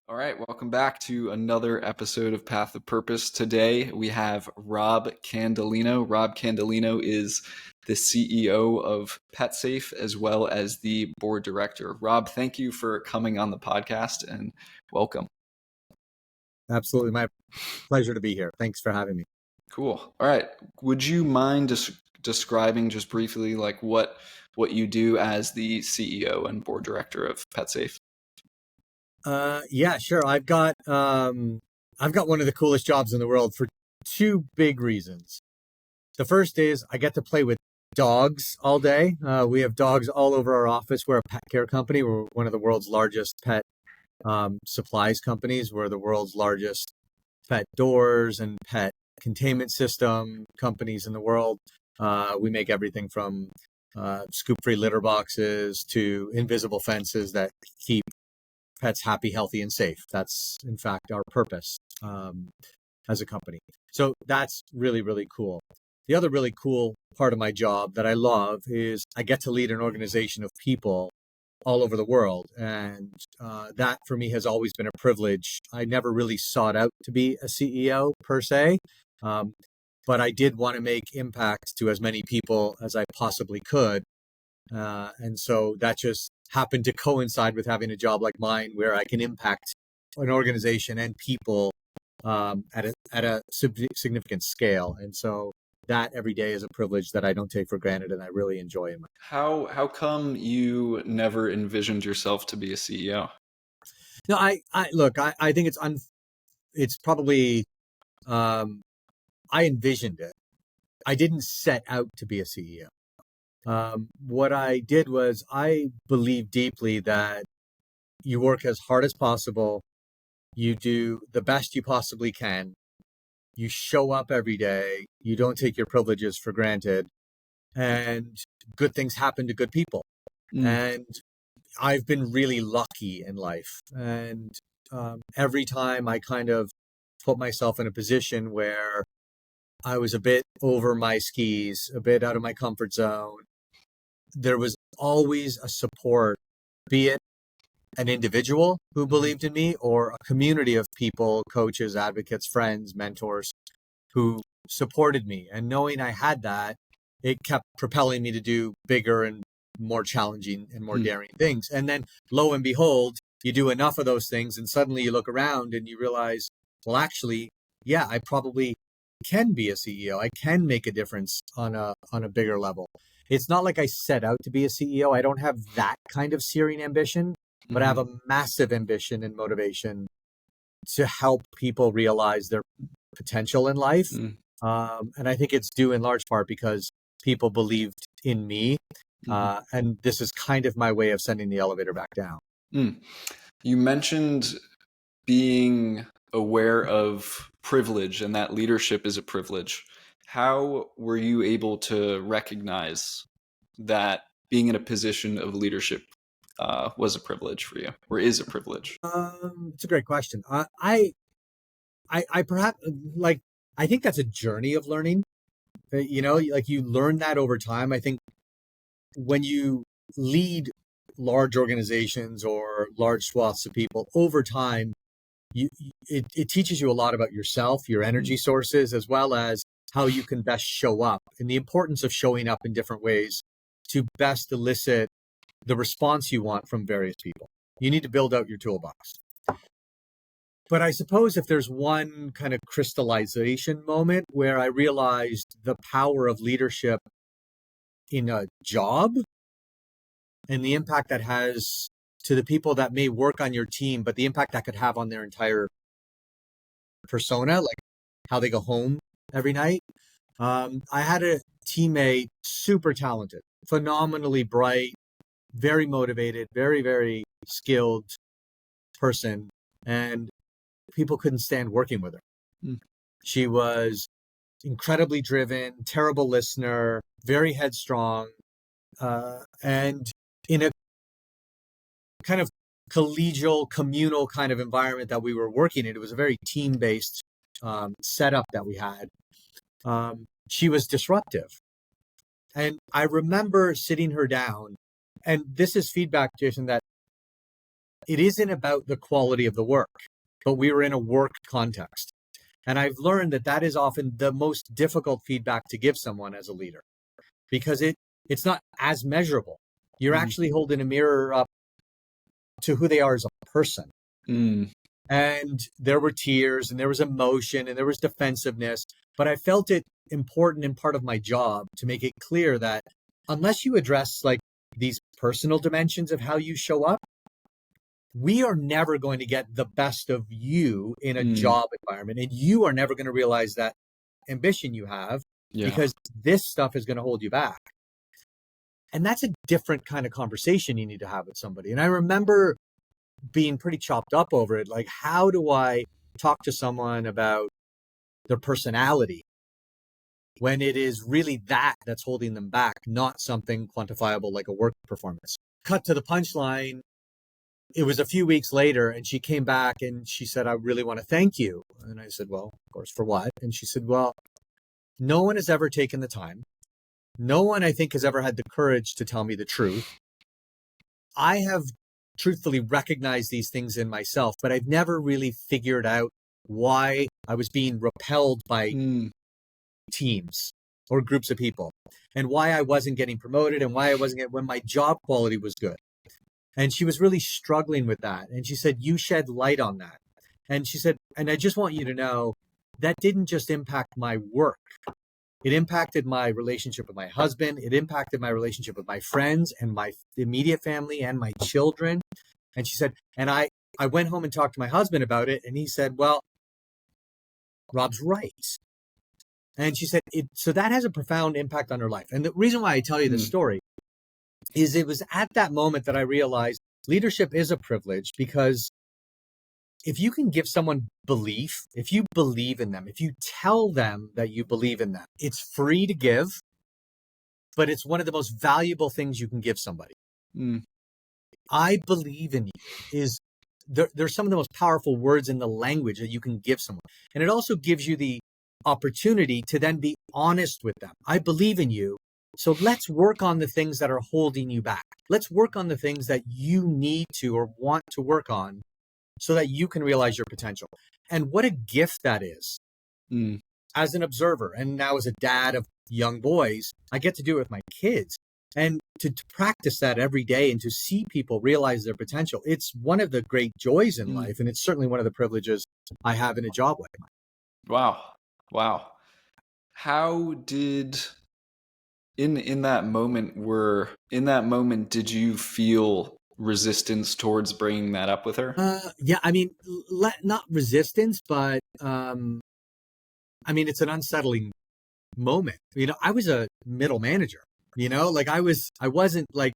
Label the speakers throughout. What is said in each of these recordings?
Speaker 1: All right, welcome back to another episode of Path of Purpose. Today we have Rob Candelino. Rob Candelino is the CEO of PetSafe as well as the board director. Rob, thank you for coming on the podcast and welcome.
Speaker 2: Absolutely. My pleasure to be here. Thanks for having me.
Speaker 1: Cool. All right. Would you mind describing just briefly like what you do as the CEO and board director of PetSafe?
Speaker 2: Yeah, sure. I've got one of the coolest jobs in the world for two big reasons. The first is I get to play with dogs all day. We have dogs all over our office. We're a pet care company. We're one of the world's largest pet supplies companies. We're the world's largest pet doors and pet containment system companies in the world. We make everything from scoop-free litter boxes to invisible fences that keep pets happy, healthy, and safe. That's, in fact, our purpose as a company. So that's really, really cool. The other really cool part of my job that I love is I get to lead an organization of people all over the world. And that, for me, has always been a privilege. I never really sought out to be a CEO, per se, but I did want to make impact to as many people as I possibly could. And so that just happened to coincide with having a job like mine where I can impact an organization and people at a significant scale. And so that every day is a privilege that I don't take for granted and I really enjoy.
Speaker 1: How come you never envisioned yourself to be a CEO?
Speaker 2: No, I think it's probably, I envisioned it. I didn't set out to be a CEO. What I did was I believe deeply that you work as hard as possible. You do the best you possibly can. You show up every day. You don't take your privileges for granted, and good things happen to good people. And I've been really lucky in life. And every time I kind of put myself in a position where I was a bit over my skis, a bit out of my comfort zone, there was always a support, be it an individual who believed in me or a community of people, coaches, advocates, friends, mentors who supported me. And knowing I had that, it kept propelling me to do bigger and more challenging and more daring things. And then lo and behold, you do enough of those things and suddenly you look around and you realize, well, actually, yeah, I probably can be a CEO. I can make a difference on a bigger level. It's not like I set out to be a CEO. I don't have that kind of searing ambition, but I have a massive ambition and motivation to help people realize their potential in life. And I think it's due in large part because people believed in me. And this is kind of my way of sending the elevator back down.
Speaker 1: You mentioned being aware of privilege and that leadership is a privilege. How were you able to recognize that being in a position of leadership was a privilege for you, or is a privilege?
Speaker 2: It's a great question. I perhaps I think that's a journey of learning. Like you learn that over time. I think when you lead large organizations or large swaths of people over time, it teaches you a lot about yourself, your energy sources, as well as how you can best show up and the importance of showing up in different ways to best elicit the response you want from various people. You need to build out your toolbox. But I suppose if there's one kind of crystallization moment where I realized the power of leadership in a job and the impact that has to the people that may work on your team, but the impact that could have on their entire persona, like how they go home every night. I had a teammate, super talented, phenomenally bright, very motivated, very, very skilled person, and people couldn't stand working with her. She was incredibly driven, terrible listener, very headstrong, and in a kind of collegial, communal kind of environment that we were working in. It was a very team-based setup that we had. She was disruptive. And I remember sitting her down, and this is feedback, Jason, that it isn't about the quality of the work, but we were in a work context. And I've learned that that is often the most difficult feedback to give someone as a leader, because it's not as measurable. You're
Speaker 1: Mm.
Speaker 2: actually holding a mirror up to who they are as a person.
Speaker 1: Mm.
Speaker 2: And there were tears and there was emotion and there was defensiveness, but I felt it important and part of my job to make it clear that unless you address like these personal dimensions of how you show up, we are never going to get the best of you in a
Speaker 1: Mm.
Speaker 2: job environment. And you are never going to realize that ambition you have,
Speaker 1: Yeah.
Speaker 2: because this stuff is going to hold you back. And that's a different kind of conversation you need to have with somebody. And I remember being pretty chopped up over it. Like, how do I talk to someone about their personality when it is really that's holding them back, not something quantifiable like a work performance? Cut to the punchline. It was a few weeks later and she came back and she said, I really want to thank you. And I said, well, of course, for what? And she said, well, no one has ever taken the time. No one, I think, has ever had the courage to tell me the truth. I have truthfully recognized these things in myself, but I've never really figured out why I was being repelled by teams or groups of people, and why I wasn't getting promoted, and why I wasn't getting, when my job quality was good. And she was really struggling with that. And she said, you shed light on that. And she said, and I just want you to know that didn't just impact my work. It impacted my relationship with my husband. It impacted my relationship with my friends and my immediate family and my children. And she said, and I went home and talked to my husband about it. And he said, well, Rob's right. And she said, so that has a profound impact on her life. And the reason why I tell you this story is it was at that moment that I realized leadership is a privilege, because if you can give someone belief, if you believe in them, if you tell them that you believe in them, it's free to give, but it's one of the most valuable things you can give somebody. I believe in you is there's some of the most powerful words in the language that you can give someone. And it also gives you the opportunity to then be honest with them. I believe in you. So let's work on the things that are holding you back. Let's work on the things that you need to or want to work on, so that you can realize your potential. And what a gift that is. As an observer, and now as a dad of young boys, I get to do it with my kids. And to practice that every day and to see people realize their potential, it's one of the great joys in life. And it's certainly one of the privileges I have in a job like mine.
Speaker 1: Wow. How did in that moment did you feel resistance towards bringing that up with her?
Speaker 2: Yeah, I mean, not resistance, but I mean, it's an unsettling moment. You know, I was a middle manager, you know, like I wasn't like,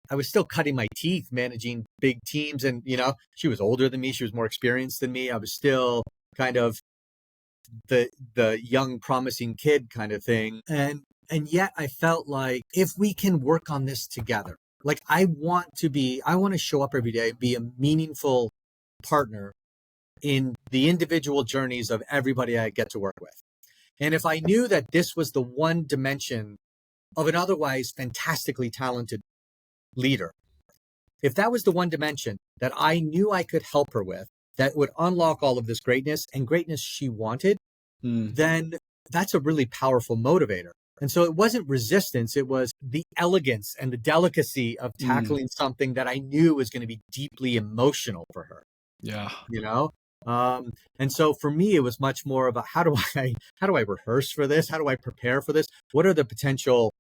Speaker 2: I was still cutting my teeth managing big teams. And, you know, she was older than me. She was more experienced than me. I was still kind of the young, promising kid kind of thing. And yet I felt like if we can work on this together, like I want to show up every day, be a meaningful partner in the individual journeys of everybody I get to work with. And if I knew that this was the one dimension of an otherwise fantastically talented leader, if that was the one dimension that I knew I could help her with, that would unlock all of this greatness and greatness she wanted, then that's a really powerful motivator. And so it wasn't resistance, it was the elegance and the delicacy of tackling something that I knew was going to be deeply emotional for her.
Speaker 1: Yeah.
Speaker 2: You know? And so for me, it was much more about how do I rehearse for this? How do I prepare for this? What are the potential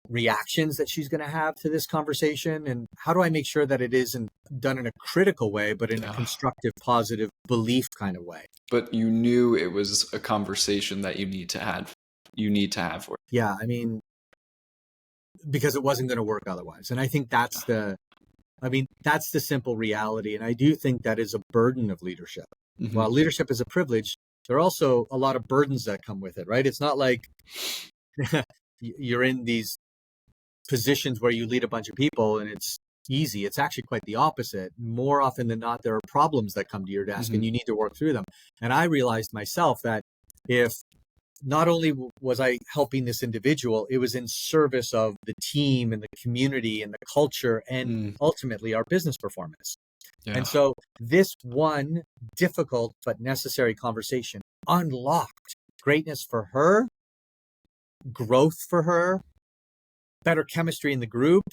Speaker 2: reactions that she's going to have to this conversation? And how do I make sure that it isn't done in a critical way, but in a constructive, positive belief kind of way?
Speaker 1: But you knew it was a conversation that you need to have.
Speaker 2: Yeah, I mean, because it wasn't going to work otherwise. And I think that's the simple reality. And I do think that is a burden of leadership. While leadership is a privilege, there are also a lot of burdens that come with it, right? It's not like you're in these positions where you lead a bunch of people and it's easy. It's actually quite the opposite. More often than not, there are problems that come to your desk and you need to work through them. And I realized myself that if not only was I helping this individual, it was in service of the team and the community and the culture and ultimately our business performance.
Speaker 1: Yeah.
Speaker 2: And so this one difficult but necessary conversation unlocked greatness for her, growth for her, better chemistry in the group,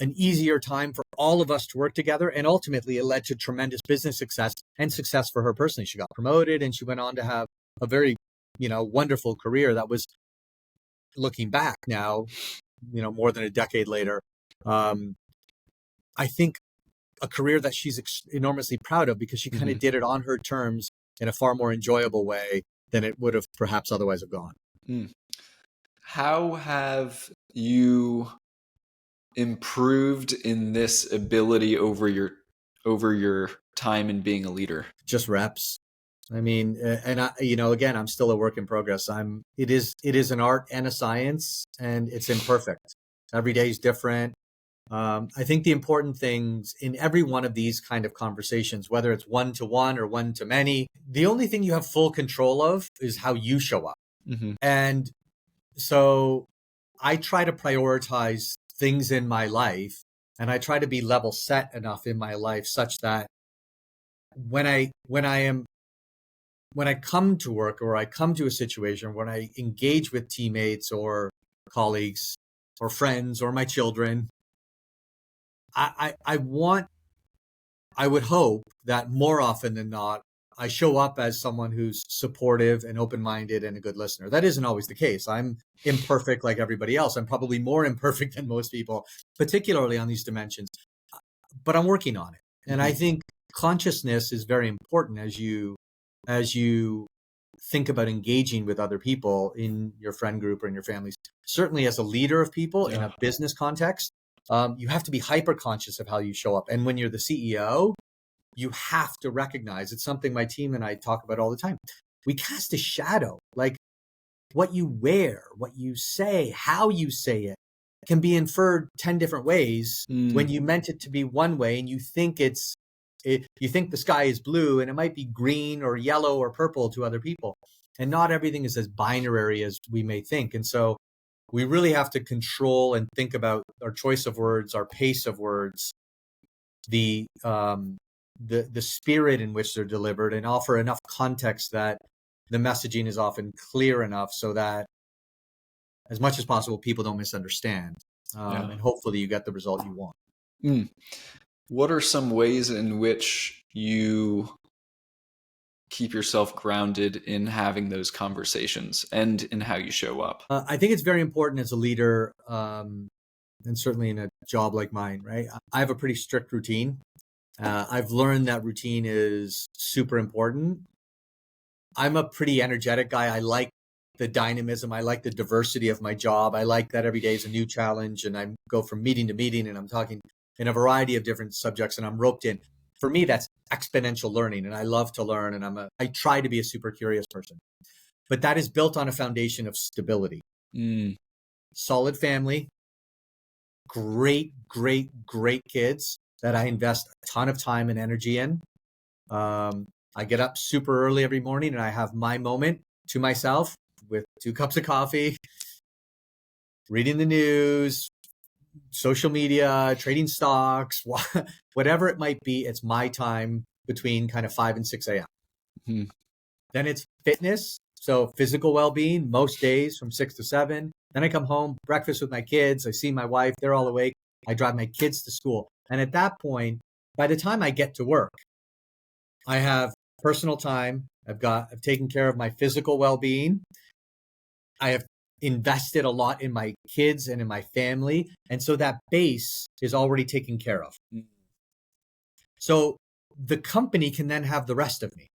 Speaker 2: an easier time for all of us to work together. And ultimately, it led to tremendous business success and success for her personally. She got promoted and she went on to have a very, wonderful career that was, looking back now, more than a decade later, I think a career that she's enormously proud of because she kind of did it on her terms in a far more enjoyable way than it would have perhaps otherwise have gone.
Speaker 1: How have you improved in this ability over your time in being a leader?
Speaker 2: Just reps. I mean, and again, I'm still a work in progress. It is an art and a science, and it's imperfect. Every day is different. I think the important things in every one of these kind of conversations, whether it's one-to-one or one-to-many, the only thing you have full control of is how you show up. And so I try to prioritize things in my life, and I try to be level set enough in my life such that when I come to work or I come to a situation, when I engage with teammates or colleagues or friends or my children, I would hope that more often than not, I show up as someone who's supportive and open-minded and a good listener. That isn't always the case. I'm imperfect like everybody else. I'm probably more imperfect than most people, particularly on these dimensions, but I'm working on it. And I think consciousness is very important as you think about engaging with other people in your friend group or in your families. Certainly as a leader of people in a business context, you have to be hyper conscious of how you show up. And when you're the CEO, you have to recognize, it's something my team and I talk about all the time. We cast a shadow, like what you wear, what you say, how you say it can be inferred 10 different ways when you meant it to be one way, and you think you think the sky is blue and it might be green or yellow or purple to other people. And not everything is as binary as we may think. And so we really have to control and think about our choice of words, our pace of words, the spirit in which they're delivered, and offer enough context that the messaging is often clear enough so that as much as possible, people don't misunderstand. And hopefully you get the result you want.
Speaker 1: What are some ways in which you keep yourself grounded in having those conversations and in how you show up?
Speaker 2: I think it's very important as a leader, and certainly in a job like mine, right? I have a pretty strict routine. I've learned that routine is super important. I'm a pretty energetic guy. I like the dynamism. I like the diversity of my job. I like that every day is a new challenge, and I go from meeting to meeting, and I'm talking in a variety of different subjects, and I'm roped in. For me, that's exponential learning, and I love to learn, and I try to be a super curious person. But that is built on a foundation of stability. Solid family, great kids that I invest a ton of time and energy in. I get up super early every morning and I have my moment to myself with 2 cups of coffee, reading the news, social media, trading stocks, whatever it might be. It's my time between kind of 5 and 6 a.m. Then it's fitness. So physical well-being most days from 6 to 7. Then I come home, breakfast with my kids. I see my wife. They're all awake. I drive my kids to school. And at that point, by the time I get to work, I have personal time. I've taken care of my physical well-being. I have invested a lot in my kids and in my family. And so that base is already taken care of. So the company can then have the rest of me.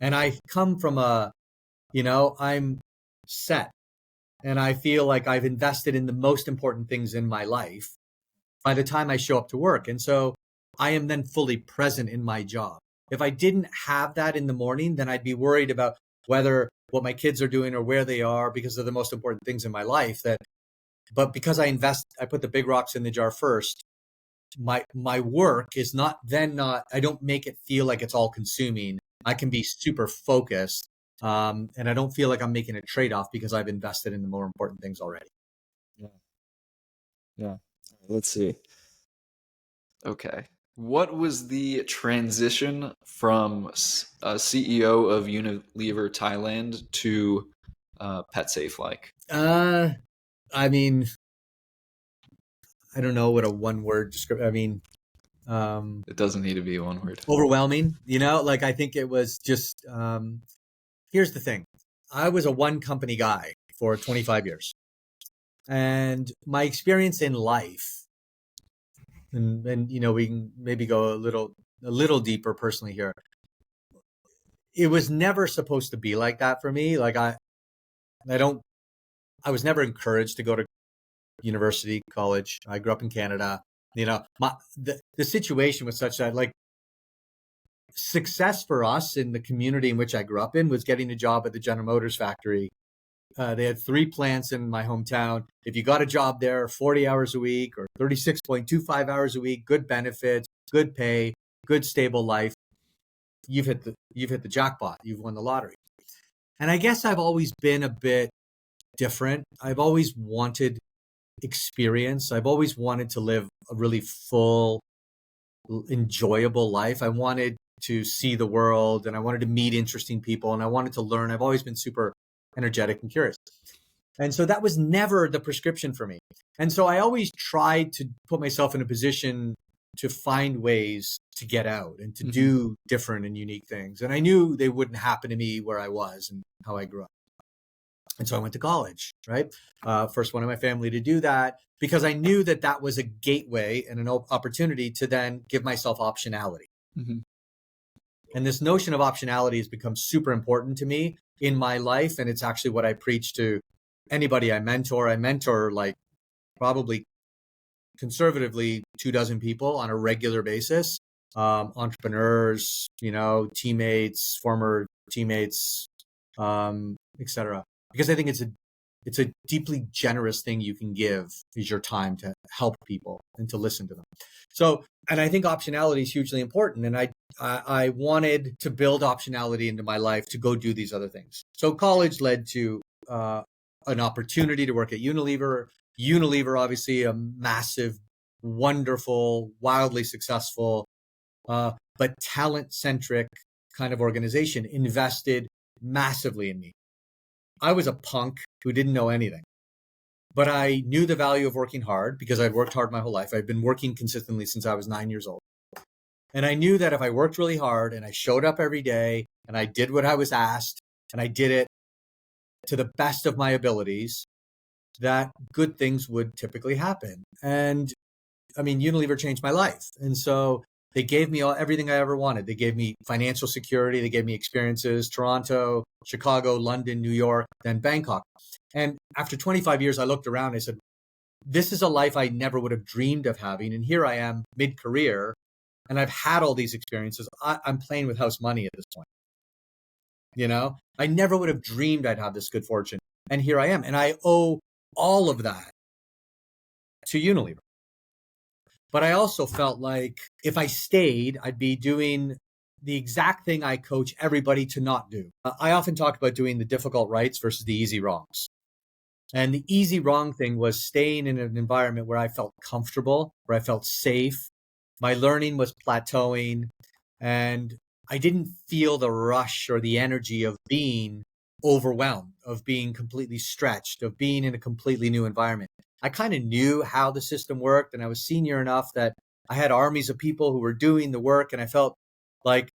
Speaker 2: And I come from I'm set. And I feel like I've invested in the most important things in my life by the time I show up to work. And so I am then fully present in my job. If I didn't have that in the morning, then I'd be worried about whether what my kids are doing or where they are, because they're the most important things in my life. But because I put the big rocks in the jar first, my work is not, I don't make it feel like it's all consuming. I can be super focused And I don't feel like I'm making a trade-off because I've invested in the more important things already.
Speaker 1: Yeah. Yeah. Let's see. Okay. What was the transition from CEO of Unilever Thailand to PetSafe like?
Speaker 2: I mean, I don't know what a one-word description. I mean,
Speaker 1: It doesn't need to be one word.
Speaker 2: overwhelming. Like I think it was just. Here's the thing: I was a one-company guy for 25 years, and my experience in life, and we can maybe go a little deeper personally here. It was never supposed to be like that for me. Like I don't. I was never encouraged to go to university, college. I grew up in Canada. The situation was such that like success for us in the community in which I grew up in was getting a job at the General Motors factory. They had 3 plants in my hometown. If you got a job there, 40 hours a week or 36.25 hours a week, good benefits, good pay, good stable life, you've hit the jackpot. You've won the lottery. And I guess I've always been a bit different. I've always wanted experience. I've always wanted to live a really full, enjoyable life. I wanted to see the world and I wanted to meet interesting people and I wanted to learn. I've always been super energetic and curious. And so that was never the prescription for me. And so I always tried to put myself in a position to find ways to get out and to do different and unique things. And I knew they wouldn't happen to me where I was and how I grew up. And so I went to college, right? First one in my family to do that because I knew that that was a gateway and an opportunity to then give myself optionality.
Speaker 1: Mm-hmm.
Speaker 2: And this notion of optionality has become super important to me in my life. And it's actually what I preach to anybody I mentor. I mentor like probably conservatively 24 people on a regular basis, entrepreneurs, teammates, former teammates, etc. Because I think it's a deeply generous thing you can give is your time to help people and to listen to them. So, and I think optionality is hugely important. And I wanted to build optionality into my life to go do these other things. So college led to an opportunity to work at Unilever. Unilever, obviously a massive, wonderful, wildly successful, but talent-centric kind of organization, invested massively in me. I was a punk who didn't know anything, but I knew the value of working hard because I'd worked hard my whole life. I'd been working consistently since I was 9 years old. And I knew that if I worked really hard and I showed up every day and I did what I was asked and I did it to the best of my abilities, that good things would typically happen. And I mean, Unilever changed my life. And so they gave me everything I ever wanted. They gave me financial security. They gave me experiences, Toronto, Chicago, London, New York, then Bangkok. And after 25 years, I looked around and I said, this is a life I never would have dreamed of having. And here I am mid-career and I've had all these experiences. I'm playing with house money at this point. I never would have dreamed I'd have this good fortune. And here I am. And I owe all of that to Unilever. But I also felt like if I stayed, I'd be doing the exact thing I coach everybody to not do. I often talk about doing the difficult rights versus the easy wrongs. And the easy wrong thing was staying in an environment where I felt comfortable, where I felt safe. My learning was plateauing, and I didn't feel the rush or the energy of being overwhelmed, of being completely stretched, of being in a completely new environment. I kind of knew how the system worked, and I was senior enough that I had armies of people who were doing the work, and I felt like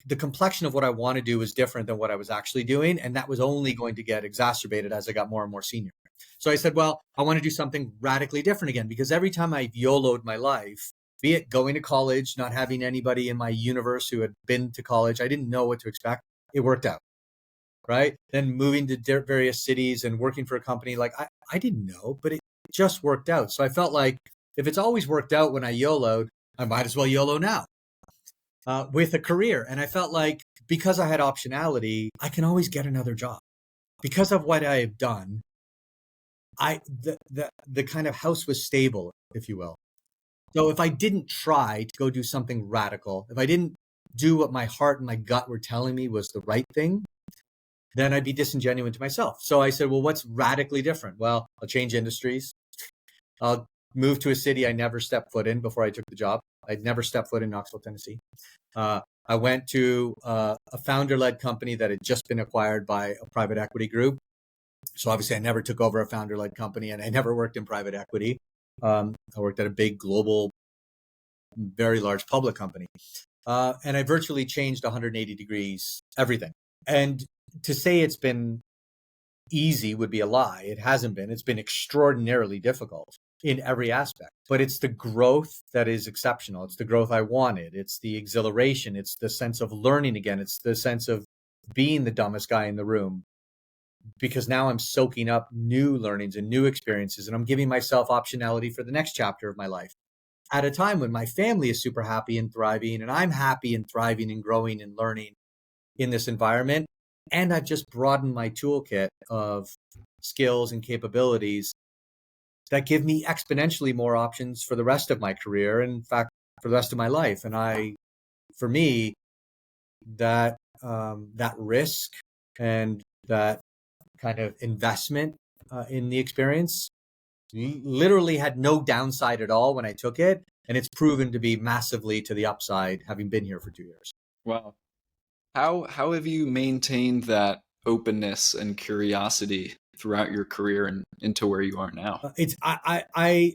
Speaker 2: the complexion of what I want to do was different than what I was actually doing, and that was only going to get exacerbated as I got more and more senior. So I said, well, I want to do something radically different again, because every time I've YOLO'd my life, be it going to college, not having anybody in my universe who had been to college, I didn't know what to expect. It worked out, right? Then moving to various cities and working for a company, like I didn't know, but it just worked out. So I felt like if it's always worked out when I YOLO'd, I might as well YOLO now with a career. And I felt like because I had optionality, I can always get another job. Because of what I have done, the kind of house was stable, if you will. So if I didn't try to go do something radical, if I didn't do what my heart and my gut were telling me was the right thing, then I'd be disingenuous to myself. So I said, well, what's radically different? Well, I'll change industries. I'll move to a city I never stepped foot in before I took the job. I'd never stepped foot in Knoxville, Tennessee. I went to a founder-led company that had just been acquired by a private equity group. So obviously I never took over a founder-led company, and I never worked in private equity. I worked at a big global, very large public company. And I virtually changed 180 degrees everything. And to say it's been easy would be a lie. It hasn't been. It's been extraordinarily difficult in every aspect. But it's the growth that is exceptional. It's the growth I wanted. It's the exhilaration. It's the sense of learning again. It's the sense of being the dumbest guy in the room, because now I'm soaking up new learnings and new experiences, and I'm giving myself optionality for the next chapter of my life at a time when my family is super happy and thriving, and I'm happy and thriving and growing and learning in this environment. And I've just broadened my toolkit of skills and capabilities that give me exponentially more options for the rest of my career, and in fact, for the rest of my life. And for me, that risk and that kind of investment in the experience literally had no downside at all when I took it. And it's proven to be massively to the upside, having been here for 2 years.
Speaker 1: Wow. How have you maintained that openness and curiosity throughout your career and into where you are now?
Speaker 2: I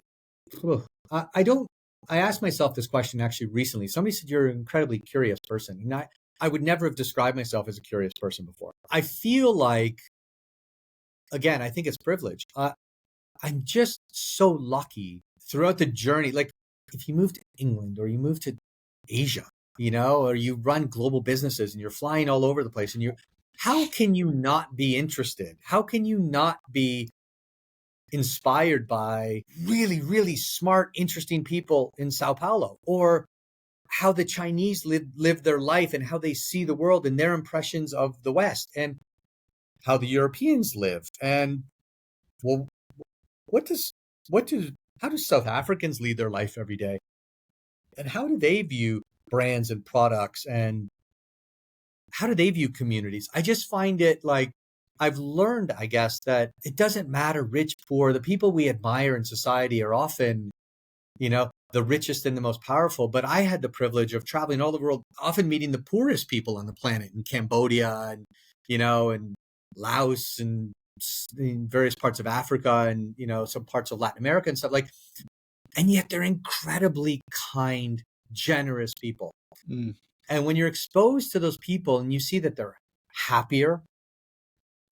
Speaker 2: don't. I asked myself this question actually recently. Somebody said you're an incredibly curious person, and I would never have described myself as a curious person before. I feel like, again, I think it's privilege. I'm just so lucky throughout the journey. Like, if you move to England or you move to Asia, or you run global businesses and you're flying all over the place, and how can you not be interested? How can you not be inspired by really, really smart, interesting people in Sao Paulo, or how the Chinese live their life and how they see the world and their impressions of the West, and how the Europeans live? And well, how do South Africans lead their life every day? And how do they view brands and products, and how do they view communities? I just find it like, I've learned, I guess, that it doesn't matter rich, poor. The people we admire in society are often, the richest and the most powerful. But I had the privilege of traveling all the world, often meeting the poorest people on the planet in Cambodia and, and Laos and in various parts of Africa and, some parts of Latin America and stuff like, and yet they're incredibly kind, generous people.
Speaker 1: Mm.
Speaker 2: And when you're exposed to those people and you see that they're happier,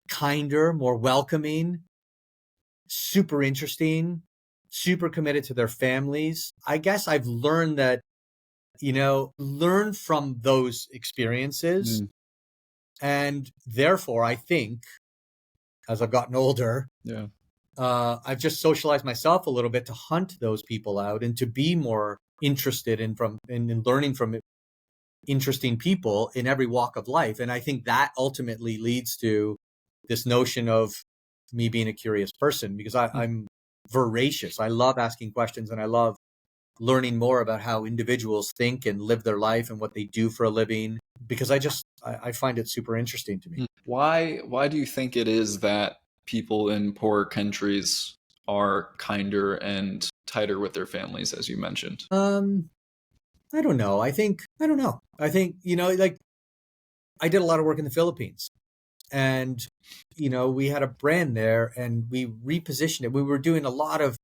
Speaker 2: kinder, more welcoming, super interesting, super committed to their families, I guess I've learned that, learn from those experiences.
Speaker 1: Mm.
Speaker 2: And therefore, I think, as I've gotten older,
Speaker 1: Yeah.
Speaker 2: I've just socialized myself a little bit to hunt those people out and to be more interested in learning from interesting people in every walk of life. And I think that ultimately leads to this notion of me being a curious person, because I'm voracious. I love asking questions, and I love learning more about how individuals think and live their life and what they do for a living, because I find it super interesting to me.
Speaker 1: Why do you think it is that people in poorer countries are kinder and tighter with their families, as you mentioned?
Speaker 2: I don't know. I don't know. I think, like, I did a lot of work in the Philippines, and, we had a brand there and we repositioned it. We were doing a lot of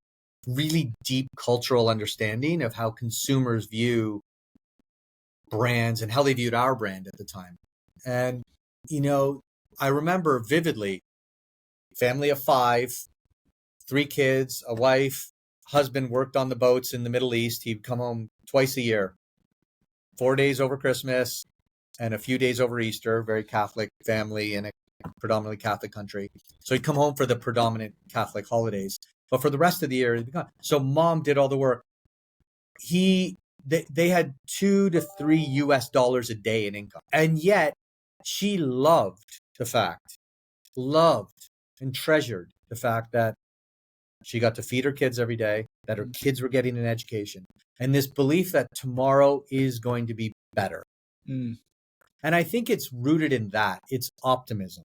Speaker 2: really deep cultural understanding of how consumers view brands and how they viewed our brand at the time. And, I remember vividly, family of 5, 3 kids, a wife, husband worked on the boats in the Middle East. He'd come home twice a year, 4 days over Christmas and a few days over Easter. Very Catholic family in a predominantly Catholic country. So he'd come home for the predominant Catholic holidays, but for the rest of the year, he'd be gone. So mom did all the work. They had $2 to $3 a day in income. And yet she loved and treasured the fact that she got to feed her kids every day, that her kids were getting an education, and this belief that tomorrow is going to be better.
Speaker 1: Mm.
Speaker 2: And I think it's rooted in that. It's optimism.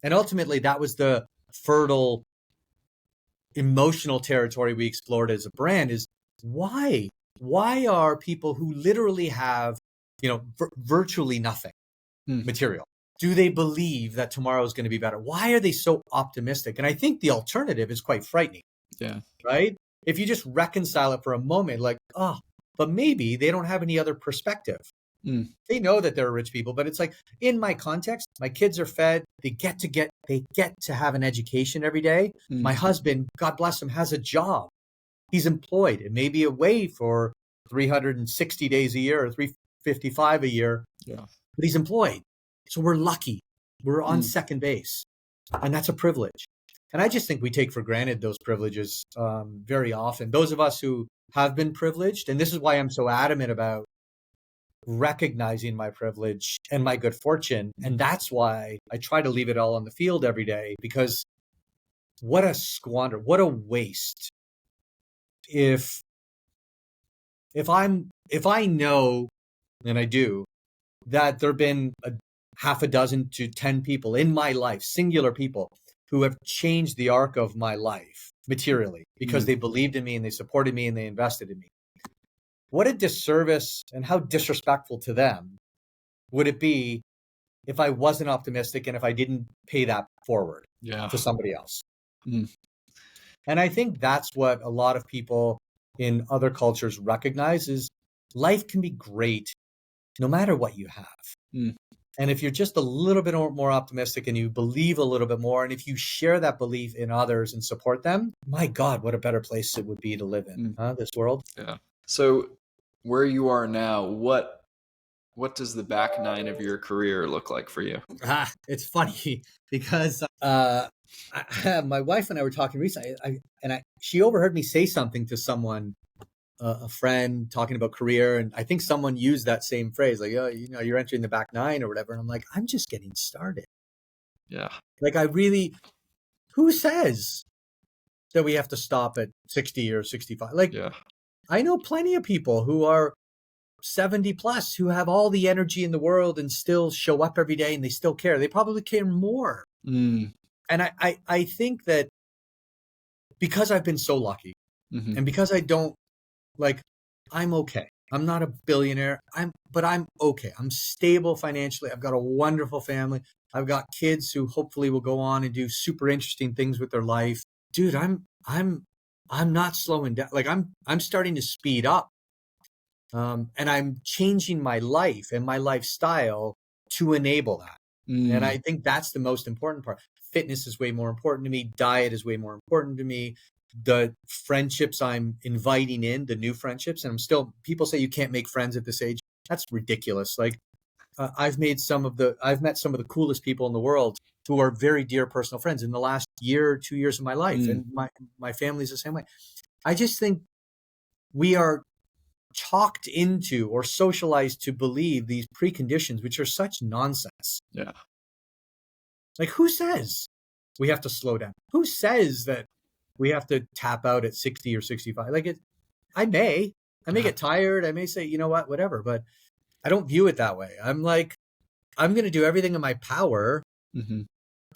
Speaker 2: And ultimately, that was the fertile emotional territory we explored as a brand is why? Why are people who literally have, virtually nothing
Speaker 1: Mm.
Speaker 2: material, do they believe that tomorrow is going to be better? Why are they so optimistic? And I think the alternative is quite frightening,
Speaker 1: Yeah.
Speaker 2: right? If you just reconcile it for a moment, like, oh, but maybe they don't have any other perspective.
Speaker 1: Mm.
Speaker 2: They know that they're rich people, but it's like in my context, my kids are fed. They get to have an education every day.
Speaker 1: Mm.
Speaker 2: My husband, God bless him, has a job. He's employed. It may be away for 360 days a year or 355 a year,
Speaker 1: Yeah.
Speaker 2: but he's employed. So we're lucky. We're on
Speaker 1: Mm.
Speaker 2: second base, and that's a privilege. And I just think we take for granted those privileges very often. Those of us who have been privileged, and this is why I'm so adamant about recognizing my privilege and my good fortune. And that's why I try to leave it all on the field every day, because what a squander, what a waste. If I know, and I do, that there've been a half a dozen to 10 people in my life, singular people, who have changed the arc of my life materially because
Speaker 1: Mm.
Speaker 2: they believed in me and they supported me and they invested in me. What a disservice and how disrespectful to them would it be if I wasn't optimistic and if I didn't pay that forward
Speaker 1: Yeah.
Speaker 2: to somebody else.
Speaker 1: Mm.
Speaker 2: And I think that's what a lot of people in other cultures recognize is life can be great no matter what you have.
Speaker 1: Mm.
Speaker 2: And if you're just a little bit more optimistic and you believe a little bit more, and if you share that belief in others and support them, my God, what a better place it would be to live in,
Speaker 1: Mm.
Speaker 2: this world.
Speaker 1: Yeah. So where you are now, what does the back nine of your career look like for you?
Speaker 2: It's funny because my wife and I were talking recently, she overheard me say something to someone, a friend talking about career, and I think someone used that same phrase, like, oh, you're entering the back nine or whatever. And I'm like, I'm just getting started.
Speaker 1: Yeah.
Speaker 2: Like, who says that we have to stop at 60 or 65? Like,
Speaker 1: Yeah.
Speaker 2: I know plenty of people who are 70 plus who have all the energy in the world and still show up every day and they still care. They probably care more.
Speaker 1: Mm.
Speaker 2: And I think that because I've been so lucky
Speaker 1: Mm-hmm.
Speaker 2: and because I don't like, I'm okay. I'm not a billionaire. But I'm okay. I'm stable financially. I've got a wonderful family. I've got kids who hopefully will go on and do super interesting things with their life. Dude, I'm not slowing down. Like I'm starting to speed up. And I'm changing my life and my lifestyle to enable that. And
Speaker 1: Mm.
Speaker 2: I think that's the most important part. Fitness is way more important to me. Diet is way more important to me. The friendships I'm inviting in, the new friendships, and people say you can't make friends at this age. That's ridiculous. Like I've met some of the coolest people in the world who are very dear personal friends in the last year, 2 years of my life.
Speaker 1: Mm.
Speaker 2: And my family's the same way. I just think we are talked into or socialized to believe these preconditions, which are such nonsense.
Speaker 1: Yeah.
Speaker 2: Like, who says we have to slow down? Who says that we have to tap out at 60 or 65? Like, I may
Speaker 1: Yeah.
Speaker 2: get tired. I may say, you know what, whatever, but I don't view it that way. I'm like, I'm going to do everything in my power
Speaker 1: Mm-hmm.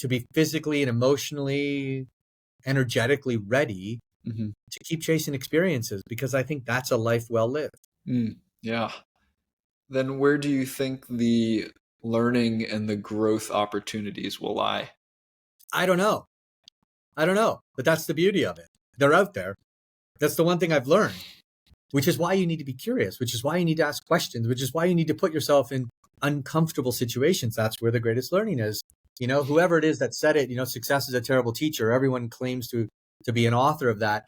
Speaker 2: to be physically and emotionally, energetically ready
Speaker 1: Mm-hmm.
Speaker 2: to keep chasing experiences because I think that's a life well lived.
Speaker 1: Mm. Yeah. Then where do you think the learning and the growth opportunities will lie?
Speaker 2: I don't know. But that's the beauty of it. They're out there. That's the one thing I've learned, which is why you need to be curious, which is why you need to ask questions, which is why you need to put yourself in uncomfortable situations. That's where the greatest learning is. Whoever it is that said it, success is a terrible teacher. Everyone claims to be an author of that.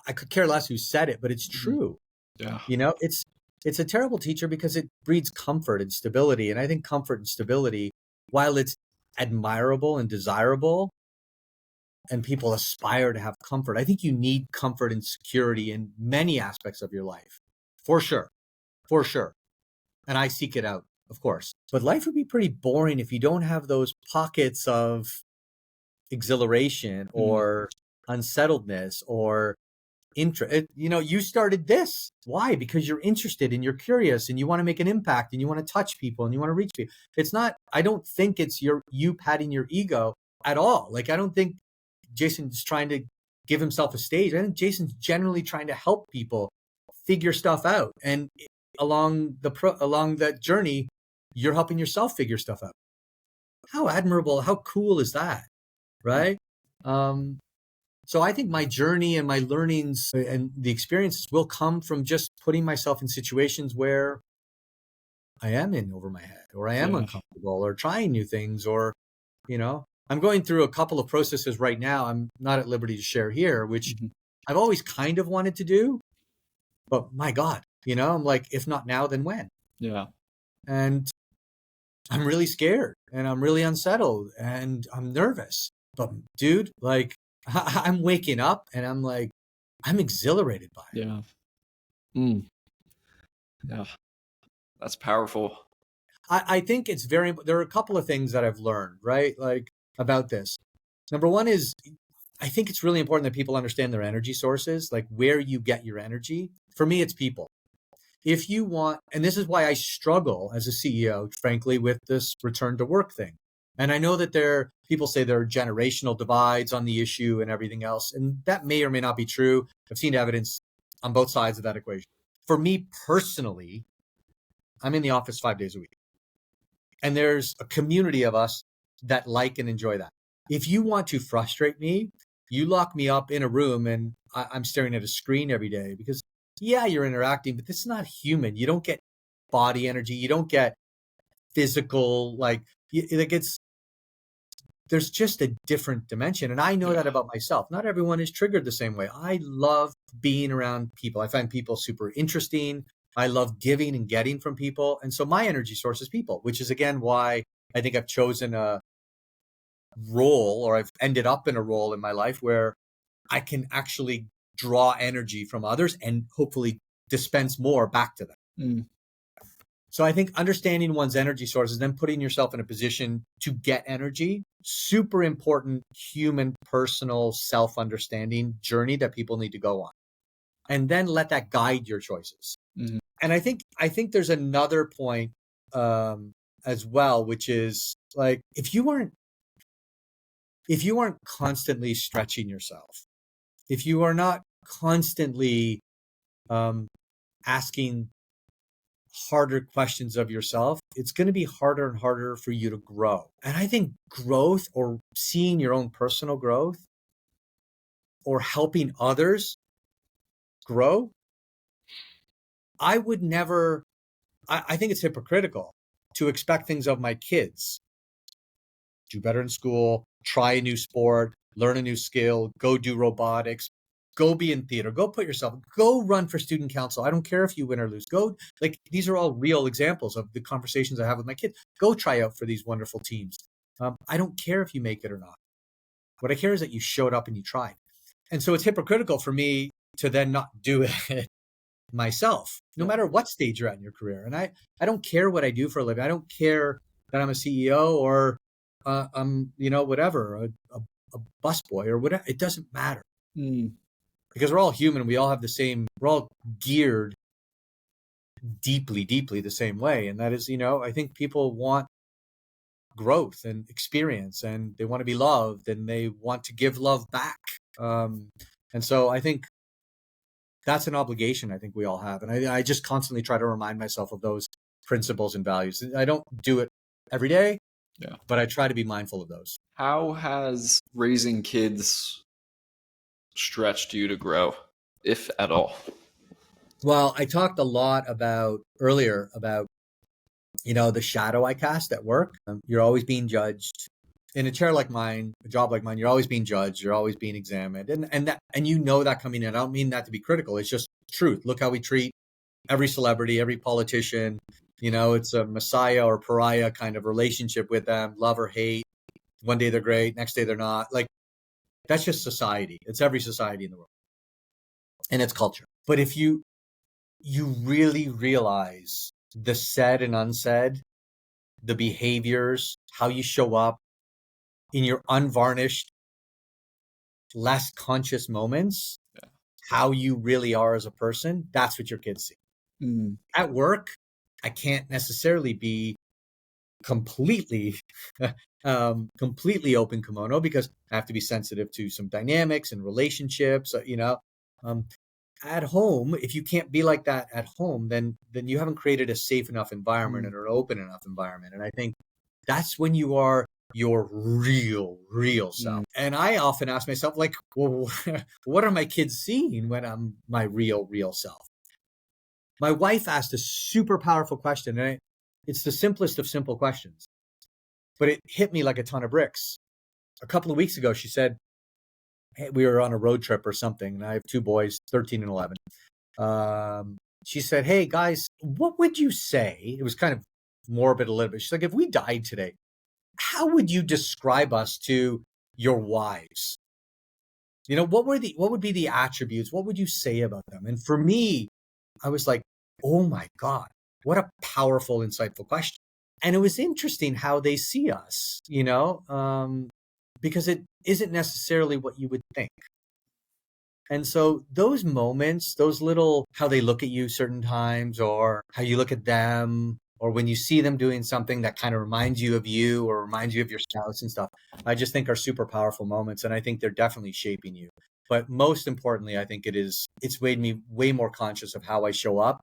Speaker 2: I could care less who said it, but it's true.
Speaker 1: Yeah.
Speaker 2: It's a terrible teacher because it breeds comfort and stability. And I think comfort and stability, while it's admirable and desirable, and people aspire to have comfort, I think you need comfort and security in many aspects of your life. For sure. And I seek it out, of course. But life would be pretty boring if you don't have those pockets of exhilaration
Speaker 1: Mm.
Speaker 2: or unsettledness or interest. You started this. Why? Because you're interested and you're curious and you want to make an impact and you want to touch people and you want to reach people. It's not, I don't think it's you patting your ego. at all. Like, I don't think Jason's trying to give himself a stage. I think Jason's generally trying to help people figure stuff out. And along that journey, you're helping yourself figure stuff out. How admirable, how cool is that? Right? So I think my journey and my learnings and the experiences will come from just putting myself in situations where I am in over my head, or I am
Speaker 1: Yeah.
Speaker 2: uncomfortable, or trying new things, or, I'm going through a couple of processes right now. I'm not at liberty to share here, which
Speaker 1: Mhm.
Speaker 2: I've always kind of wanted to do, but my God, I'm like, if not now, then when?
Speaker 1: Yeah.
Speaker 2: And I'm really scared and I'm really unsettled and I'm nervous. But dude, like, I'm waking up and I'm like, I'm exhilarated by it.
Speaker 1: Yeah. Mm. Yeah. That's powerful.
Speaker 2: I think it's there are a couple of things that I've learned, right? Like, about this. Number one is, I think it's really important that people understand their energy sources, like where you get your energy. For me, it's people. If you want, and this is why I struggle as a CEO, frankly, with this return to work thing. And I know that people say there are generational divides on the issue and everything else. And that may or may not be true. I've seen evidence on both sides of that equation. For me personally, I'm in the office 5 days a week. And there's a community of us that like and enjoy that. If you want to frustrate me, you lock me up in a room and I'm staring at a screen every day, because yeah, you're interacting, but this is not human. You don't get body energy. You don't get physical, there's just a different dimension. And I know that about myself. Not everyone is triggered the same way. I love being around people. I find people super interesting. I love giving and getting from people. And so my energy source is people, which is again why I think I've chosen a role, or I've ended up in a role in my life where I can actually draw energy from others and hopefully dispense more back to them.
Speaker 1: Mm.
Speaker 2: So I think understanding one's energy sources, then putting yourself in a position to get energy, super important human, personal, self-understanding journey that people need to go on. And then let that guide your choices.
Speaker 1: Mm.
Speaker 2: And I think there's another point as well, which is like, if you aren't constantly stretching yourself, if you are not constantly asking harder questions of yourself, it's going to be harder and harder for you to grow. And I think growth, or seeing your own personal growth, or helping others grow, I would never, I think it's hypocritical to expect things of my kids. Do better in school, try a new sport, learn a new skill, go do robotics, go be in theater, go put yourself, go run for student council. I don't care if you win or lose. Go, like, these are all real examples of the conversations I have with my kids. Go try out for these wonderful teams. I don't care if you make it or not. What I care is that you showed up and you tried. And so it's hypocritical for me to then not do it myself, no matter what stage you're at in your career. And I don't care what I do for a living. I don't care that I'm a CEO or I'm, whatever, a busboy or whatever. It doesn't matter.
Speaker 1: Mm.
Speaker 2: Because we're all human. We all have we're all geared deeply, deeply the same way. And that is, I think people want growth and experience, and they want to be loved, and they want to give love back. And so I think that's an obligation I think we all have. And I just constantly try to remind myself of those principles and values. I don't do it every day, but I try to be mindful of those.
Speaker 1: How has raising kids stretched you to grow, if at all?
Speaker 2: Well, I talked a lot earlier about, the shadow I cast at work. You're always being judged. In a chair like mine, a job like mine, you're always being judged. You're always being examined. And that coming in. I don't mean that to be critical. It's just truth. Look how we treat every celebrity, every politician. It's a messiah or pariah kind of relationship with them, love or hate. One day they're great, next day they're not. Like, that's just society. It's every society in the world. And it's culture. But if you really realize the said and unsaid, the behaviors, how you show up in your unvarnished, less conscious moments, how you really are as a person, that's what your kids see.
Speaker 1: Mm.
Speaker 2: At work, I can't necessarily be completely completely open kimono because I have to be sensitive to some dynamics and relationships, um, at home. If you can't be like that at home, then you haven't created a safe enough environment and an open enough environment. And I think that's when you are your real self.
Speaker 1: Mm.
Speaker 2: And I often ask myself, like, well, what are my kids seeing when I'm my real self? My wife asked a super powerful question, and it's the simplest of simple questions, but it hit me like a ton of bricks. A couple of weeks ago, she said, hey, we were on a road trip or something, and I have two boys, 13 and 11. She said, hey, guys, what would you say? It was kind of morbid a little bit. She's like, if we died today, how would you describe us to your wives? What would be the attributes? What would you say about them? And for me, I was like, oh my God, what a powerful, insightful question. And it was interesting how they see us, because it isn't necessarily what you would think. And so those moments, those little, how they look at you certain times, or how you look at them, or when you see them doing something that kind of reminds you of you or reminds you of your spouse and stuff, I just think are super powerful moments. And I think they're definitely shaping you. But most importantly, I think it's made me way more conscious of how I show up.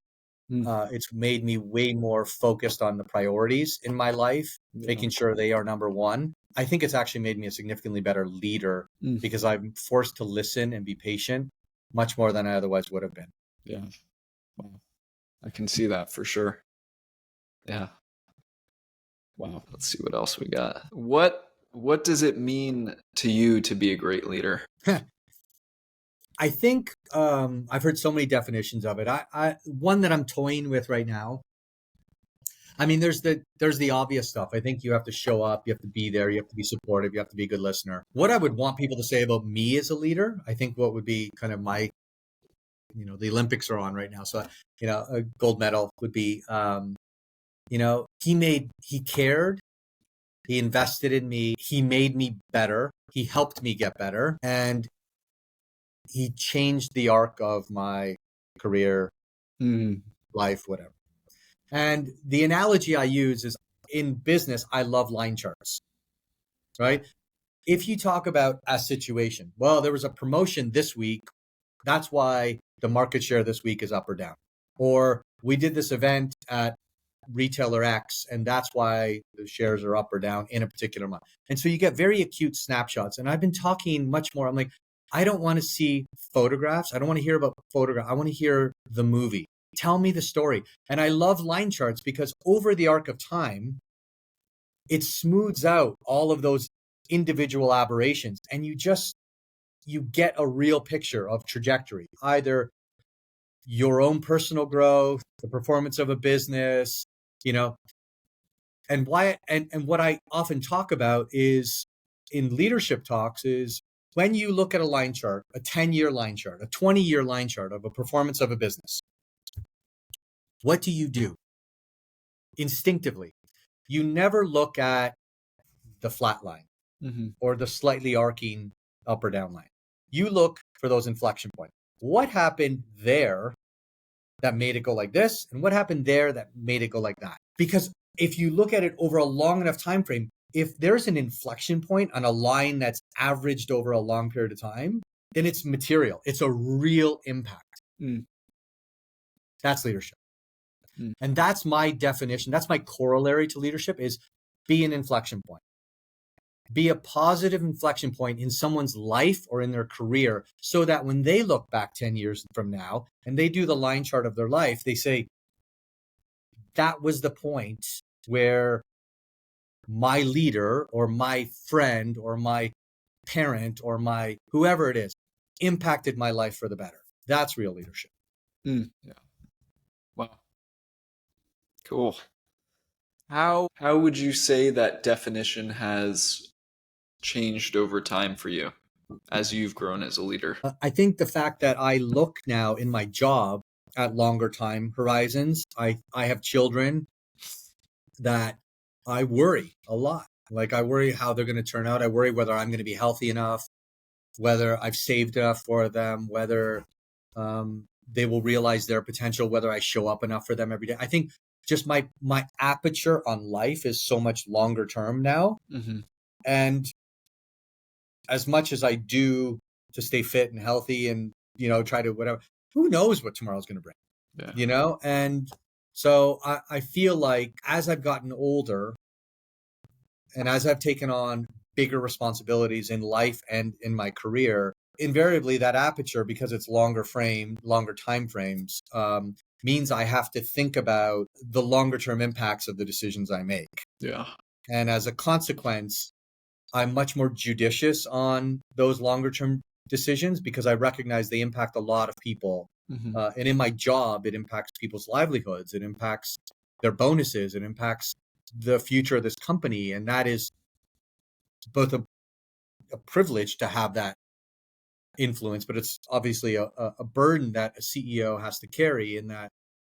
Speaker 1: Mm.
Speaker 2: It's made me way more focused on the priorities in my life,
Speaker 1: Yeah.
Speaker 2: making sure they are number one. I think it's actually made me a significantly better leader because I'm forced to listen and be patient much more than I otherwise would have been.
Speaker 1: Yeah. Wow. I can see that for sure. Yeah. Wow. Let's see what else we got. What does it mean to you to be a great leader?
Speaker 2: I think I've heard so many definitions of it. I one that I'm toying with right now. I mean, there's the obvious stuff. I think you have to show up, you have to be there, you have to be supportive, you have to be a good listener. What I would want people to say about me as a leader, I think what would be kind of my, the Olympics are on right now, so a gold medal would be, he cared, he invested in me, he made me better, he helped me get better, and he changed the arc of my career, life, whatever. And the analogy I use is in business, I love line charts, right? If you talk about a situation, well, there was a promotion this week. That's why the market share this week is up or down. Or we did this event at retailer X, and that's why the shares are up or down in a particular month. And so you get very acute snapshots. And I've been talking much more. I'm like, I don't want to see photographs. I don't want to hear about photographs. I want to hear the movie. Tell me the story. And I love line charts because over the arc of time, it smooths out all of those individual aberrations. And you get a real picture of trajectory, either your own personal growth, the performance of a business, and what I often talk about is in leadership talks is when you look at a line chart, a 10-year line chart, a 20-year line chart of a performance of a business, what do you do? Instinctively, you never look at the flat line or the slightly arcing up or down line. You look for those inflection points. What happened there that made it go like this? And what happened there that made it go like that? Because if you look at it over a long enough time frame, if there's an inflection point on a line that's averaged over a long period of time, then it's material. It's a real impact. That's leadership. And that's my definition. That's my corollary to leadership is be an inflection point. Be a positive inflection point in someone's life or in their career so that when they look back 10 years from now and they do the line chart of their life, they say, that was the point where my leader or my friend or my parent or my whoever it is impacted my life for the better. That's real leadership.
Speaker 1: Yeah. Wow. Cool. How would you say that definition has changed over time for you as you've grown as a leader?
Speaker 2: I think the fact that I look now in my job at longer time horizons, I have children that I worry a lot. Like I worry how they're going to turn out. I worry whether I'm going to be healthy enough, whether I've saved enough for them, whether they will realize their potential, whether I show up enough for them every day. I think just my aperture on life is so much longer term now.
Speaker 1: Mm-hmm.
Speaker 2: And as much as I do to stay fit and healthy and, try to whatever, who knows what tomorrow's going to bring,
Speaker 1: Yeah.
Speaker 2: And so I feel like as I've gotten older and as I've taken on bigger responsibilities in life and in my career, invariably that aperture, because it's longer time frames, means I have to think about the longer term impacts of the decisions I make.
Speaker 1: Yeah.
Speaker 2: And as a consequence, I'm much more judicious on those longer term decisions because I recognize they impact a lot of people.
Speaker 1: Mm-hmm.
Speaker 2: And in my job, it impacts people's livelihoods. It impacts their bonuses. It impacts the future of this company. And that is both a privilege to have that influence, but it's obviously a burden that a CEO has to carry, in that,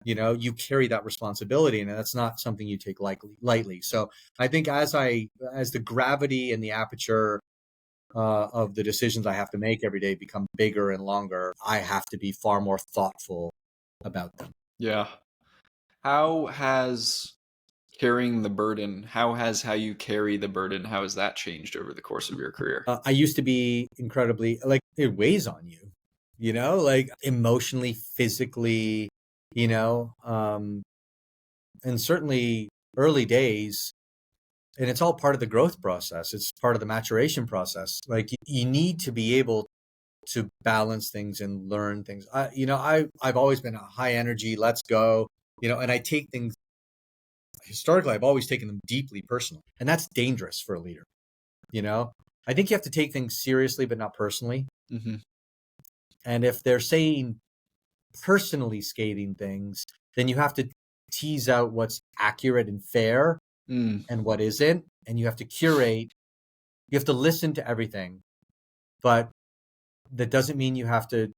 Speaker 2: you carry that responsibility, and that's not something you take lightly. So I think as the gravity and the aperture of the decisions I have to make every day become bigger and longer, I have to be far more thoughtful about them.
Speaker 1: Yeah. How has carrying the burden, how you carry the burden, how has that changed over the course of your career?
Speaker 2: I used to be incredibly, like, it weighs on you, like emotionally, physically, and certainly early days. And it's all part of the growth process. It's part of the maturation process. Like, you need to be able to balance things and learn things. I've always been a high energy, let's go, and I take things, historically, I've always taken them deeply personal. And that's dangerous for a leader. I think you have to take things seriously, but not personally.
Speaker 1: Mm-hmm.
Speaker 2: And if they're saying personally scathing things, then you have to tease out what's accurate and fair and what isn't. And you have to curate, you have to listen to everything, but that doesn't mean you have to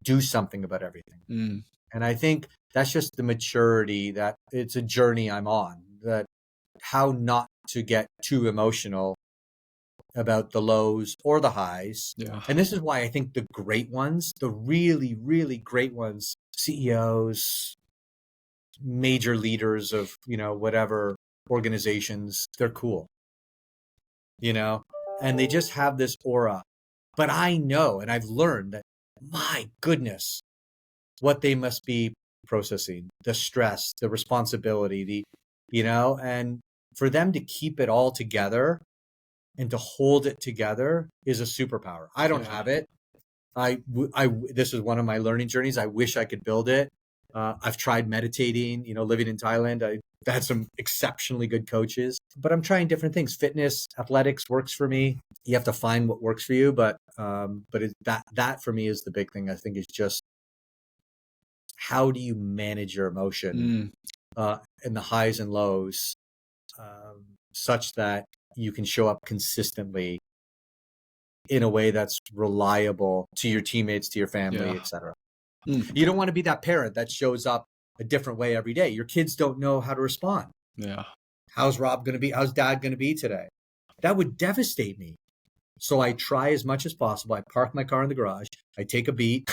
Speaker 2: do something about everything.
Speaker 1: Mm.
Speaker 2: And I think that's just the maturity, that it's a journey I'm on, that how not to get too emotional about the lows or the highs.
Speaker 1: Yeah.
Speaker 2: And this is why I think the great ones, the really, really great ones, CEOs, major leaders of, whatever organizations, they're cool, and they just have this aura. But I know, and I've learned that, my goodness, what they must be processing, the stress, the responsibility, and for them to keep it all together and to hold it together is a superpower. I don't have it. This is one of my learning journeys. I wish I could build it. I've tried meditating, living in Thailand. I've had some exceptionally good coaches, but I'm trying different things. Fitness, athletics works for me. You have to find what works for you. But that for me is the big thing. I think is just, how do you manage your emotion in the highs and lows, such that you can show up consistently in a way that's reliable to your teammates, to your family, etc. You don't want to be that parent that shows up a different way every day. Your kids don't know how to respond.
Speaker 1: Yeah.
Speaker 2: How's Rob going to be? How's Dad going to be today? That would devastate me. So I try as much as possible. I park my car in the garage. I take a beat.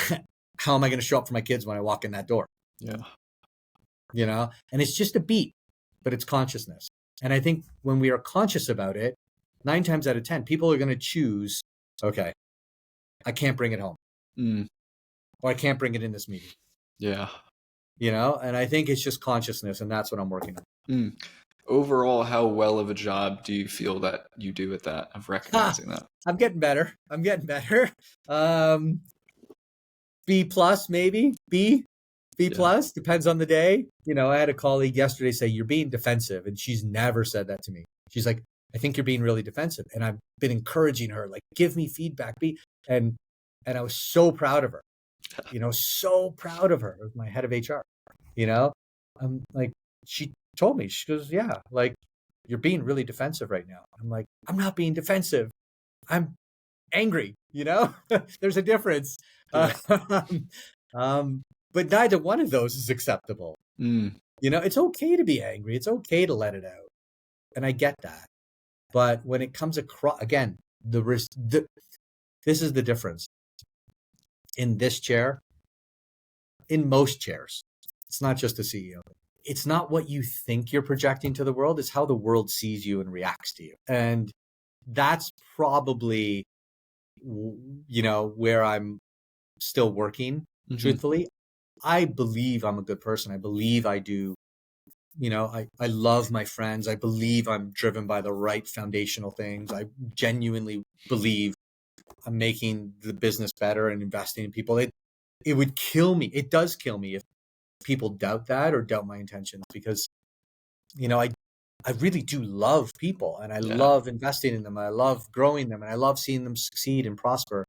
Speaker 2: How am I going to show up for my kids when I walk in that door?
Speaker 1: Yeah.
Speaker 2: And it's just a beat, but it's consciousness. And I think when we are conscious about it, 9 times out of 10, people are going to choose, okay, I can't bring it home. Or I can't bring it in this meeting.
Speaker 1: Yeah.
Speaker 2: And I think it's just consciousness, and that's what I'm working on.
Speaker 1: Overall, how well of a job do you feel that you do at that, of recognizing that?
Speaker 2: I'm getting better. B plus, maybe. B plus, depends on the day. I had a colleague yesterday say, you're being defensive. And she's never said that to me. She's like, I think you're being really defensive. And I've been encouraging her, like, give me feedback. And I was so proud of her, so proud of her. It was my head of HR, I'm like, she told me, she goes, yeah, like, you're being really defensive right now. I'm like, I'm not being defensive. I'm angry, there's a difference.
Speaker 1: Yeah.
Speaker 2: But neither one of those is acceptable. It's okay to be angry. It's okay to let it out. And I get that. But when it comes across, again, this is the difference. In this chair, in most chairs, it's not just the CEO. it's not what you think you're projecting to the world, it's how the world sees you and reacts to you. And that's probably, where I'm still working,
Speaker 1: Mm-hmm.
Speaker 2: truthfully. I believe I'm a good person. I believe I do. I love my friends. I believe I'm driven by the right foundational things. I genuinely believe I'm making the business better and investing in people. It would kill me. It does kill me if people doubt that or doubt my intentions, because, I really do love people, and I
Speaker 1: Yeah.
Speaker 2: love investing in them. I love growing them, and I love seeing them succeed and prosper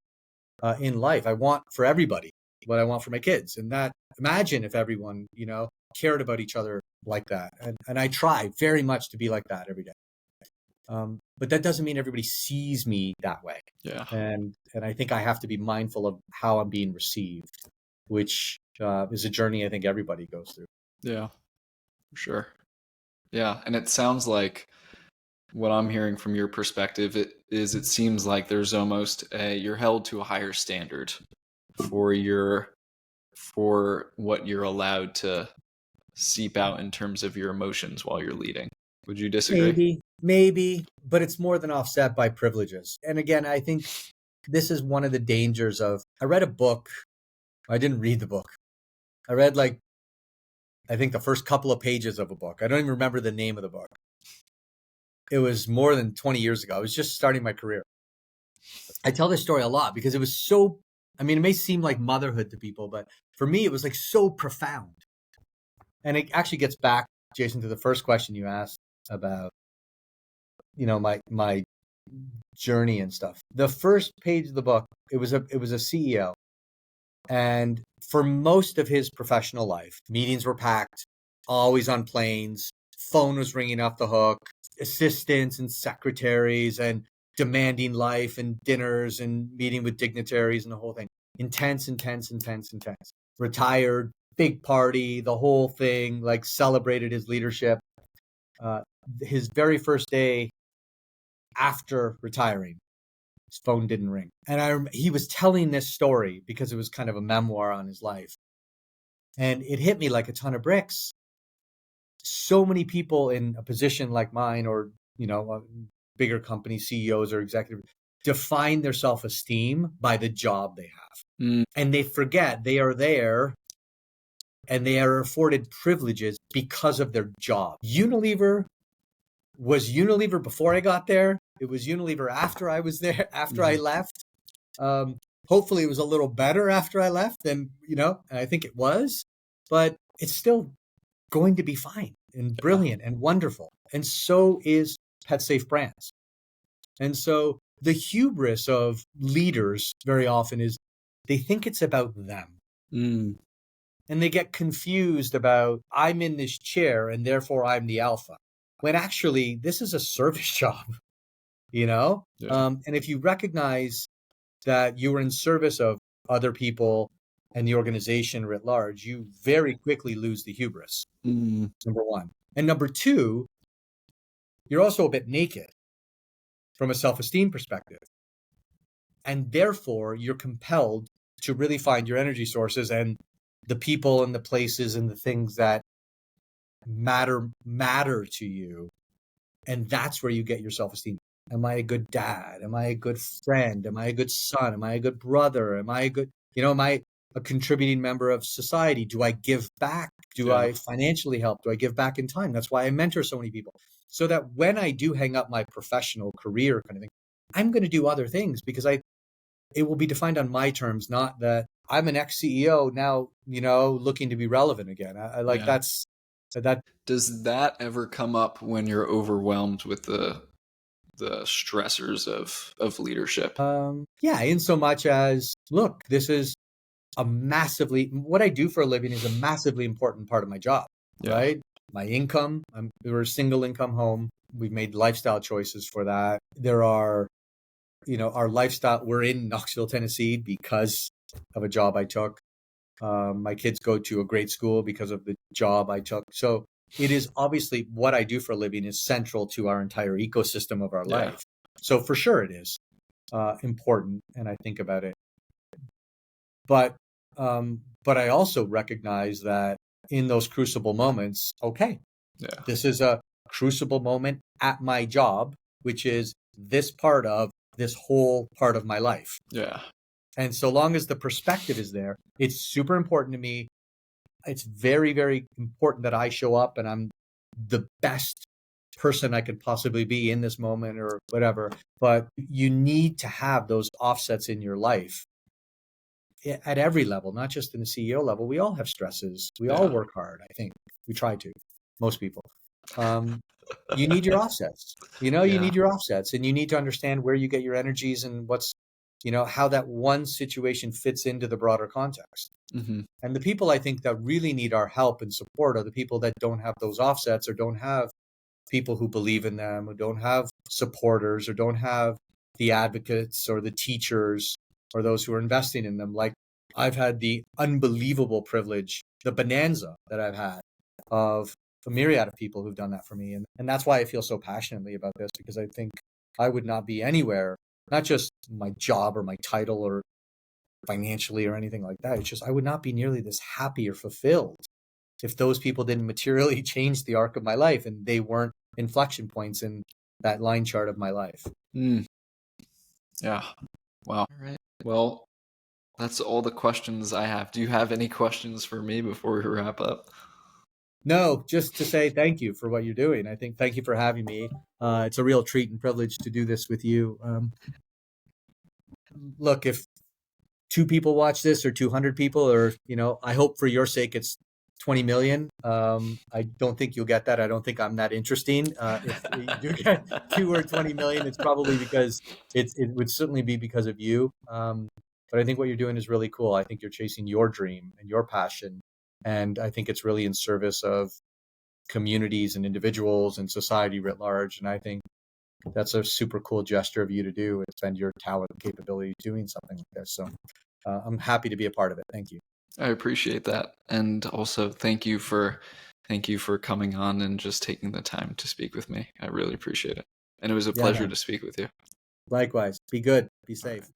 Speaker 2: in life. I want for everybody what I want for my kids. And that, imagine if everyone, cared about each other like that. And I try very much to be like that every day. But that doesn't mean everybody sees me that way.
Speaker 1: Yeah.
Speaker 2: And I think I have to be mindful of how I'm being received, which is a journey I think everybody goes through.
Speaker 1: Yeah. For sure. Yeah. And it sounds like what I'm hearing from your perspective it seems like there's almost you're held to a higher standard for for what you're allowed to seep out in terms of your emotions while you're leading. Would you disagree?
Speaker 2: Maybe, but it's more than offset by privileges. And again, I think this is one of the dangers of, I read a book. I didn't read the book. I read I think the first couple of pages of a book. I don't even remember the name of the book. It was more than 20 years ago. I was just starting my career. I tell this story a lot because it was so, I mean, it may seem like motherhood to people, but for me, it was like so profound. And it actually gets back, Jason, to the first question you asked about, my journey and stuff. The first page of the book, it was a CEO. And for most of his professional life, meetings were packed, always on planes, phone was ringing off the hook, assistants and secretaries, and demanding life and dinners and meeting with dignitaries and the whole thing. Intense, intense, intense, intense. Retired, big party, the whole thing, like celebrated his leadership. His very first day after retiring, his phone didn't ring. And he was telling this story because it was kind of a memoir on his life. And it hit me like a ton of bricks. So many people in a position like mine, or, bigger company CEOs or executives, define their self-esteem by the job they have.
Speaker 1: Mm,
Speaker 2: And they forget they are there and they are afforded privileges because of their job. Unilever was Unilever before I got there. It was Unilever after I was there, after I left. Hopefully it was a little better after I left than, and I think it was, but it's still going to be fine and
Speaker 1: yeah.
Speaker 2: brilliant and wonderful. And so is PetSafe brands. And so the hubris of leaders very often is they think it's about them.
Speaker 1: Mm,
Speaker 2: And they get confused about, I'm in this chair and therefore I'm the alpha. When actually this is a service job,
Speaker 1: yeah.
Speaker 2: And if you recognize that you are in service of other people and the organization writ large, you very quickly lose the hubris,
Speaker 1: Mm,
Speaker 2: number one. And number two, you're also a bit naked from a self-esteem perspective. And therefore, you're compelled to really find your energy sources and the people and the places and the things that matter to you. And that's where you get your self-esteem. Am I a good dad? Am I a good friend? Am I a good son? Am I a good brother? Am I a good, am I a contributing member of society? Do I give back? Do
Speaker 1: yeah.
Speaker 2: I financially help? Do I give back in time? That's why I mentor so many people. So that when I do hang up my professional career kind of thing, I'm going to do other things because it will be defined on my terms, not that I'm an ex-CEO now, looking to be relevant again. I like
Speaker 1: Yeah.
Speaker 2: that.
Speaker 1: Does that ever come up when you're overwhelmed with the stressors of leadership?
Speaker 2: Yeah, in so much as, look, this is what I do for a living is a massively important part of my job,
Speaker 1: Yeah.
Speaker 2: right? My income, we're a single income home. We've made lifestyle choices for that. There are, our lifestyle, we're in Knoxville, Tennessee because of a job I took. My kids go to a great school because of the job I took. So it is obviously what I do for a living is central to our entire ecosystem of our
Speaker 1: Yeah.
Speaker 2: life. So for sure it is important, and I think about it. But I also recognize that in those crucible moments, okay,
Speaker 1: Yeah.
Speaker 2: this is a crucible moment at my job, which is this part of this whole part of my life.
Speaker 1: Yeah.
Speaker 2: And so long as the perspective is there, it's super important to me. It's very, very important that I show up and I'm the best person I could possibly be in this moment or whatever. But you need to have those offsets in your life at every level, not just in the CEO level. We all have stresses. We all
Speaker 1: Yeah.
Speaker 2: work hard. I think we try to, most people. You need your offsets. You
Speaker 1: Yeah.
Speaker 2: need your offsets, and you need to understand where you get your energies and what's, how that one situation fits into the broader context.
Speaker 1: Mm-hmm.
Speaker 2: And the people I think that really need our help and support are the people that don't have those offsets or don't have people who believe in them, or don't have supporters, or don't have the advocates or the teachers or those who are investing in them. Like, I've had the unbelievable privilege, the bonanza that I've had of a myriad of people who've done that for me. And that's why I feel so passionately about this, because I think I would not be anywhere, not just my job or my title or financially or anything like that. It's just I would not be nearly this happy or fulfilled if those people didn't materially change the arc of my life and they weren't inflection points in that line chart of my life.
Speaker 1: Mm. Yeah. Wow. All right. Well, that's all the questions I have. Do you have any questions for me before we wrap up?
Speaker 2: No, just to say thank you for what you're doing. I think thank you for having me. It's a real treat and privilege to do this with you. Look, if 2 people watch this or 200 people, or, I hope for your sake it's 20 million. I don't think you'll get that. I don't think I'm that interesting. If you do get 2 or 20 million, it's probably because it would certainly be because of you. But I think what you're doing is really cool. I think you're chasing your dream and your passion. And I think it's really in service of communities and individuals and society writ large. And I think that's a super cool gesture of you to do and spend your talent and capability doing something like this. So I'm happy to be a part of it. Thank you.
Speaker 1: I appreciate that. And also thank you for coming on and just taking the time to speak with me. I really appreciate it. And it was a
Speaker 2: Yeah,
Speaker 1: pleasure
Speaker 2: man.
Speaker 1: to speak with you.
Speaker 2: Likewise. Be good. Be safe.